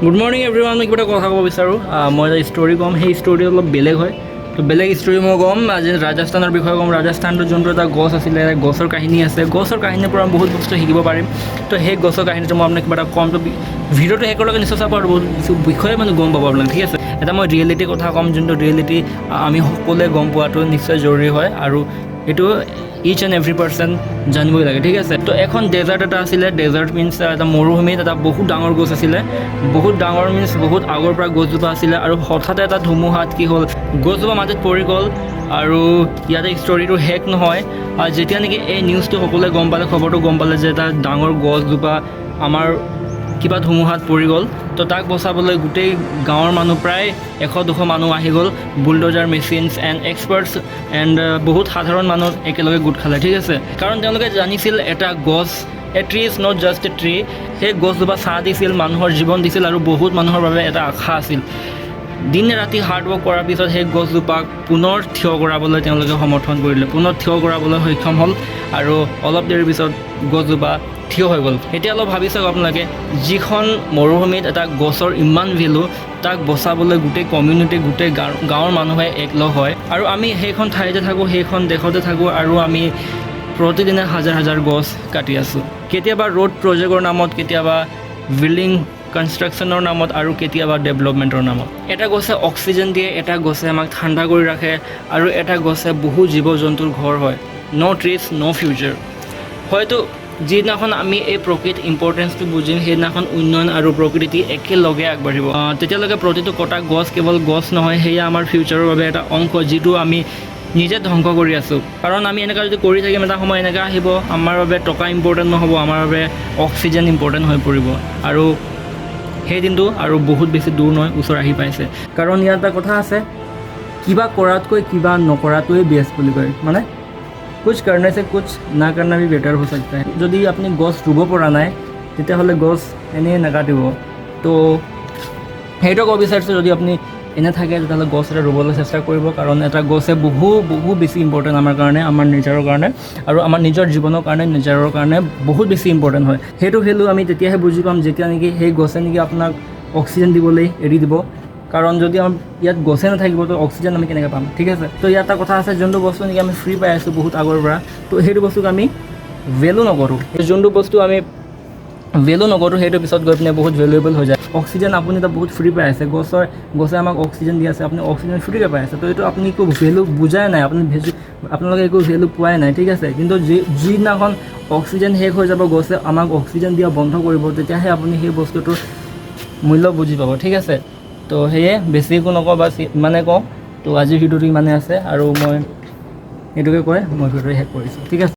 Good morning everyone. মই কিবা এটা কথা ক'ব বিচাৰোঁ। মই এটা ষ্টৰি ক'ম, সেই ষ্টৰি অলপ বেলেগ হয়। তো বেলেগ ষ্টৰি মই ক'ম আজি ৰাজস্থানৰ বিষয়ে ক'ম। ৰাজস্থানটো যোনটো এটা গছ আছিলে, গছৰ কাহিনী আছে। গছৰ কাহিনীৰ পৰা বহুত বস্তু শিকিব পাৰিম। তো সেই গছৰ কাহিনীটো মই আপোনাক কিবা এটা ক'ম। তো ভিডিঅ'টো শেষলৈকে নিশ্চয় চাব আৰু বহুত কিছু বিষয়ে মানে গম পাব আপোনাক, ঠিক আছে। এটা মই ৰিয়েলিটিৰ কথা ক'ম, যোনটো ৰিয়েলিটি আমি সকলোৱে গম পোৱাটো নিশ্চয় জৰুৰী হয় আৰু এইটো ইচ এণ্ড এভৰি পাৰ্চন জানিবই লাগে, ঠিক আছে। তো এখন ডেজাৰ্ট এটা আছিলে। ডেজাৰ্ট মিনছ এটা মৰুভূমিত এটা বহুত ডাঙৰ গছ আছিলে। বহুত ডাঙৰ মিনছ বহুত আগৰ পৰা গছজোপা আছিলে আৰু হঠাতে এটা ধুমুহাত কি হ'ল, গছজোপা মাটিত পৰি গ'ল। আৰু ইয়াতে ষ্টৰিটো শেষ নহয়। যেতিয়া নেকি এই নিউজটো সকলোৱে গম পালে, খবৰটো গম পালে যে এটা ডাঙৰ গছজোপা আমাৰ কিবা ধুমুহাত পৰি গ'ল, তো তাক বচাবলৈ গোটেই গাঁৱৰ মানুহ প্ৰায় 100-200 মানুহ আহি গ'ল। Bulldozer machines and experts and বহুত সাধাৰণ মানুহ একেলগে গোট খালে, ঠিক আছে। কাৰণ তেওঁলোকে জানিছিল এটা গছ, a tree is not just a tree. সেই গছজোপা ছাঁ দিছিল, মানুহৰ জীৱন দিছিল আৰু বহুত মানুহৰ বাবে এটা আশা আছিল। দিনে ৰাতি হাৰ্ডৱৰ্ক কৰাৰ পিছত সেই গছজোপাক পুনৰ থিয় কৰাবলৈ তেওঁলোকে সমৰ্থন কৰিলে, পুনৰ থিয় কৰাবলৈ সক্ষম হ'ল আৰু অলপ দেৰিৰ পিছত গছজোপা থিয় হৈ গ'ল। এতিয়া অলপ ভাবি চাওক আপোনালোকে, যিখন মৰুভূমিত এটা গছৰ ইমান ভেলু, তাক বচাবলৈ গোটেই কমিউনিটি, গোটেই গাঁৱৰ মানুহে একলগ হয়। আৰু আমি সেইখন ঠাইতে থাকোঁ, সেইখন দেশতে থাকোঁ আৰু আমি প্ৰতিদিনে হাজাৰ হাজাৰ গছ কাটি আছোঁ। কেতিয়াবা ৰোড প্ৰজেক্টৰ নামত, কেতিয়াবা বিল্ডিং কনষ্ট্ৰাকশ্যনৰ নামত আৰু কেতিয়াবা ডেভেলপমেণ্টৰ নামত। এটা গছে অক্সিজেন দিয়ে, এটা গছে আমাক ঠাণ্ডা কৰি ৰাখে আৰু এটা গছে বহু জীৱ জন্তুৰ ঘৰ হয়। ন' ট্ৰিজ ন' ফিউচাৰ। হয়তো যিদিনাখন আমি এই প্ৰকৃতিৰ ইম্পৰ্টেঞ্চটো বুজিম, সেইদিনাখন উন্নয়ন আৰু প্ৰকৃতি একেলগে আগবাঢ়িব। তেতিয়ালৈকে প্ৰতিটো কটা গছ কেৱল গছ নহয়, সেয়া আমাৰ ফিউচাৰৰ বাবে এটা অংশ, যিটো আমি নিজে ধ্বংস কৰি আছোঁ। কাৰণ আমি এনেকুৱা যদি কৰি থাকিম, এটা সময় এনেকুৱা আহিব, আমাৰ বাবে টকা ইম্পৰ্টেণ্ট নহ'ব, আমাৰ বাবে অক্সিজেন ইম্পৰ্টেণ্ট হৈ পৰিব। আৰু সেই দিনটো আৰু বহুত বেছি দূৰ নহয়, ওচৰ আহি পাইছে। কাৰণ ইয়াত এটা কথা আছে, কিবা কৰাতকৈ কিবা নকৰাটোৱে বেষ্ট বুলি কয়। মানে কুছ কৰনে से कुछ না करना भी बेटर हो सकता है। যদি আপুনি গছ ৰুব পৰা নাই, তেতিয়াহ'লে গছ এনেই নাকাটিব। তো সেইটো ক'ব বিচাৰিছোঁ, যদি আপুনি এনে থাকে তেতিয়াহ'লে গছ এটা ৰুবলৈ চেষ্টা কৰিব। কাৰণ এটা গছে বহু বেছি ইম্পৰ্টেণ্ট আমাৰ কাৰণে, আমাৰ নেচাৰৰ কাৰণে আৰু আমাৰ নিজৰ জীৱনৰ কাৰণে, নেচাৰৰ কাৰণে বহুত বেছি ইম্পৰ্টেণ্ট হয়। সেইটো ভেলু আমি তেতিয়াহে বুজি পাম, যেতিয়া নেকি সেই গছে নেকি আপোনাক অক্সিজেন দিবলৈ এৰি দিব। কাৰণ যদি আমাৰ ইয়াত গছে নাথাকিব, তো অক্সিজেন আমি কেনেকৈ পাম, ঠিক আছে। তো ইয়াত এটা কথা আছে, যোনটো বস্তু নেকি আমি ফ্ৰী পাই আছোঁ বহুত আগৰ পৰা, তো সেইটো বস্তুক আমি ভেলু নকৰোঁ। যোনটো বস্তু আমি ভেলু নকৰোঁ, সেইটো পিছত গৈ পিনে বহুত ভেলুৱেবল হৈ যায়। অক্সিজেন আপুনি এটা বহুত ফ্ৰী পাই আছে, গছে আমাক অক্সিজেন দি আছে, আপুনি অক্সিজেন ফ্ৰীকৈ পাই আছে। তো এইটো আপুনি একো ভেলু বুজাই নাই, আপোনালোকে একো ভেলু পোৱাই নাই, ঠিক আছে। কিন্তু যিদিনাখন অক্সিজেন শেষ হৈ যাব, গছে আমাক অক্সিজেন দিয়া বন্ধ কৰিব, তেতিয়াহে আপুনি সেই বস্তুটোৰ মূল্য বুজি পাব, ঠিক আছে। তো সেয়ে বেছি একো নকওঁ, বা ইমানে কওঁ। তো আজিৰ ভিডিঅ'টো ইমানে আছে আৰু মই এইটোকে কৈ মই ভিডিঅ'টো শেষ কৰিছোঁ, ঠিক আছে।